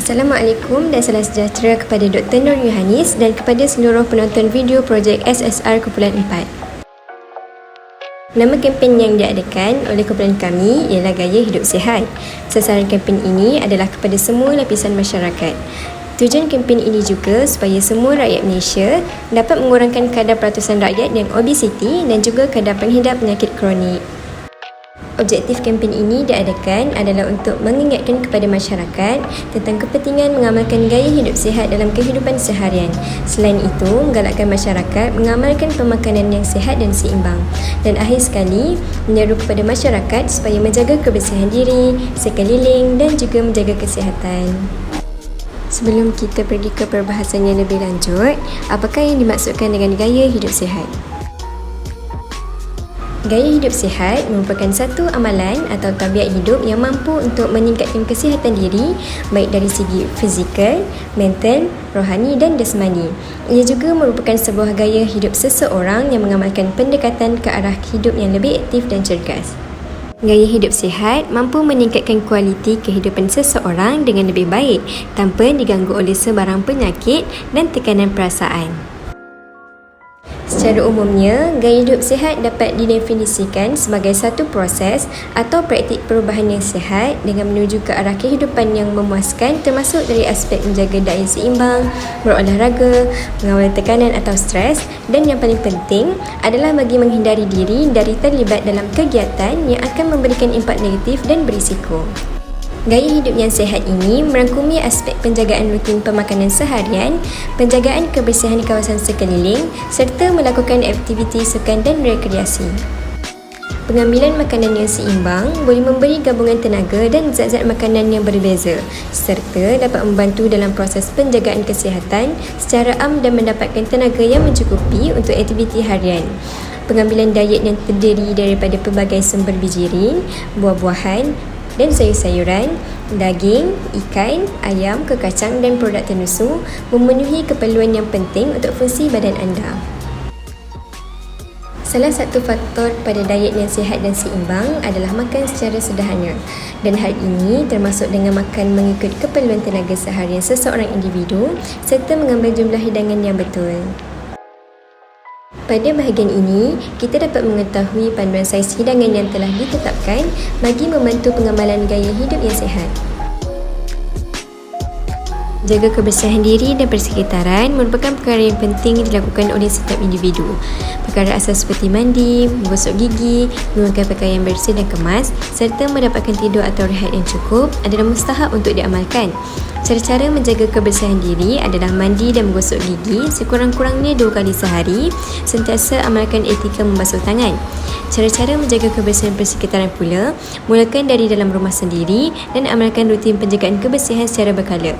Assalamualaikum dan salam sejahtera kepada Dr. Nur Yohanis dan kepada seluruh penonton video projek SSR Kumpulan 4. Nama kempen yang diadakan oleh kumpulan kami ialah Gaya Hidup Sihat. Sasaran kempen ini adalah kepada semua lapisan masyarakat. Tujuan kempen ini juga supaya semua rakyat Malaysia dapat mengurangkan kadar peratusan rakyat yang obesiti dan juga kadar pengidap penyakit kronik. Objektif kempen ini diadakan adalah untuk mengingatkan kepada masyarakat tentang kepentingan mengamalkan gaya hidup sihat dalam kehidupan seharian. Selain itu, menggalakkan masyarakat mengamalkan pemakanan yang sihat dan seimbang. Dan akhir sekali, menyeru kepada masyarakat supaya menjaga kebersihan diri, sekeliling dan juga menjaga kesihatan. Sebelum kita pergi ke perbahasan yang lebih lanjut, apakah yang dimaksudkan dengan gaya hidup sihat? Gaya hidup sihat merupakan satu amalan atau tabiat hidup yang mampu untuk meningkatkan kesihatan diri baik dari segi fizikal, mental, rohani dan jasmani. Ia juga merupakan sebuah gaya hidup seseorang yang mengamalkan pendekatan ke arah hidup yang lebih aktif dan cergas. Gaya hidup sihat mampu meningkatkan kualiti kehidupan seseorang dengan lebih baik tanpa diganggu oleh sebarang penyakit dan tekanan perasaan. Secara umumnya, gaya hidup sihat dapat didefinisikan sebagai satu proses atau praktik perubahan yang sihat dengan menuju ke arah kehidupan yang memuaskan termasuk dari aspek menjaga daya seimbang, berolahraga, mengawal tekanan atau stres dan yang paling penting adalah bagi menghindari diri dari terlibat dalam kegiatan yang akan memberikan impak negatif dan berisiko. Gaya hidup yang sihat ini merangkumi aspek penjagaan rutin pemakanan seharian, penjagaan kebersihan kawasan sekeliling serta melakukan aktiviti sukan dan rekreasi. Pengambilan makanan yang seimbang boleh memberi gabungan tenaga dan zat-zat makanan yang berbeza serta dapat membantu dalam proses penjagaan kesihatan secara am dan mendapatkan tenaga yang mencukupi untuk aktiviti harian. Pengambilan diet yang terdiri daripada pelbagai sumber bijirin, buah-buahan dan sayur-sayuran, daging, ikan, ayam, kekacang dan produk tenusu memenuhi keperluan yang penting untuk fungsi badan anda. Salah satu faktor pada diet yang sihat dan seimbang adalah makan secara sederhana dan hal ini termasuk dengan makan mengikut keperluan tenaga seharian seseorang individu serta mengambil jumlah hidangan yang betul. Pada bahagian ini, kita dapat mengetahui panduan saiz hidangan yang telah ditetapkan bagi membantu pengamalan gaya hidup yang sihat. Jaga kebersihan diri dan persekitaran merupakan perkara yang penting dilakukan oleh setiap individu. Perkara asas seperti mandi, menggosok gigi, menggunakan pakaian bersih dan kemas serta mendapatkan tidur atau rehat yang cukup adalah mustahab untuk diamalkan. Cara-cara menjaga kebersihan diri adalah mandi dan menggosok gigi sekurang-kurangnya 2 kali sehari, sentiasa amalkan etika membasuh tangan. Cara-cara menjaga kebersihan persekitaran pula, mulakan dari dalam rumah sendiri dan amalkan rutin penjagaan kebersihan secara berkala.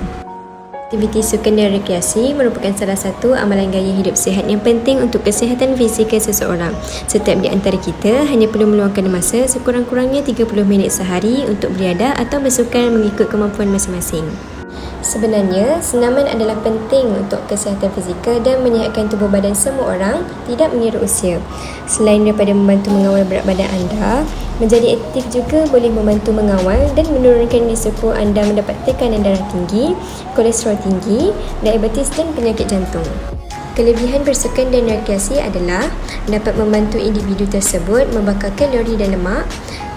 Aktiviti sukan dan rekreasi merupakan salah satu amalan gaya hidup sihat yang penting untuk kesihatan fizikal seseorang. Setiap di antara kita hanya perlu meluangkan masa sekurang-kurangnya 30 minit sehari untuk beriadah atau bersukan mengikut kemampuan masing-masing. Sebenarnya, senaman adalah penting untuk kesihatan fizikal dan menyihatkan tubuh badan semua orang, tidak mengira usia. Selain daripada membantu mengawal berat badan anda, menjadi aktif juga boleh membantu mengawal dan menurunkan risiko anda mendapat tekanan darah tinggi, kolesterol tinggi, diabetes dan penyakit jantung. Kelebihan bersukan dan rekreasi adalah dapat membantu individu tersebut membakar kalori dan lemak,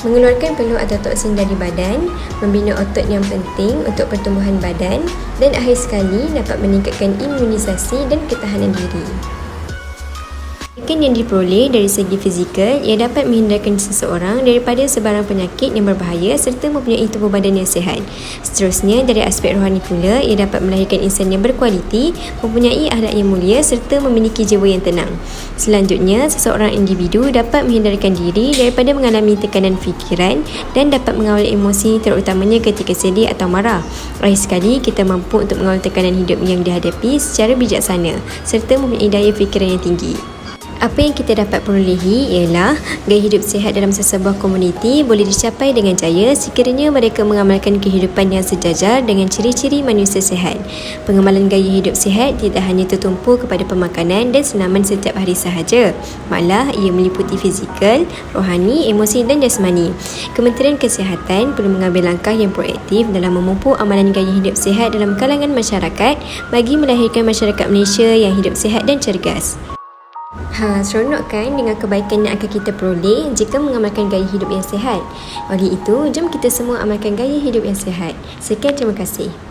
mengeluarkan peluh atau toksin dari badan, membina otot yang penting untuk pertumbuhan badan dan akhir sekali dapat meningkatkan imunisasi dan ketahanan diri. Kebaikan yang diperoleh dari segi fizikal ia dapat menghindarkan seseorang daripada sebarang penyakit yang berbahaya serta mempunyai tubuh badan yang sihat. Seterusnya, dari aspek rohani pula, ia dapat melahirkan insan yang berkualiti, mempunyai akhlak yang mulia serta memiliki jiwa yang tenang. Selanjutnya, seseorang individu dapat menghindarkan diri daripada mengalami tekanan fikiran dan dapat mengawal emosi terutamanya ketika sedih atau marah. Akhir sekali, kita mampu untuk mengawal tekanan hidup yang dihadapi secara bijaksana serta mempunyai daya fikiran yang tinggi. Apa yang kita dapat perolehi ialah gaya hidup sihat dalam sesebuah komuniti boleh dicapai dengan jaya sekiranya mereka mengamalkan kehidupan yang sejajar dengan ciri-ciri manusia sihat. Pengamalan gaya hidup sihat tidak hanya tertumpu kepada pemakanan dan senaman setiap hari sahaja, malah ia meliputi fizikal, rohani, emosi dan jasmani. Kementerian Kesihatan perlu mengambil langkah yang proaktif dalam memupuk amalan gaya hidup sihat dalam kalangan masyarakat bagi melahirkan masyarakat Malaysia yang hidup sihat dan cergas. Seronok kan dengan kebaikan yang akan kita peroleh jika mengamalkan gaya hidup yang sihat. Oleh itu, jom kita semua amalkan gaya hidup yang sihat. Sekian, terima kasih.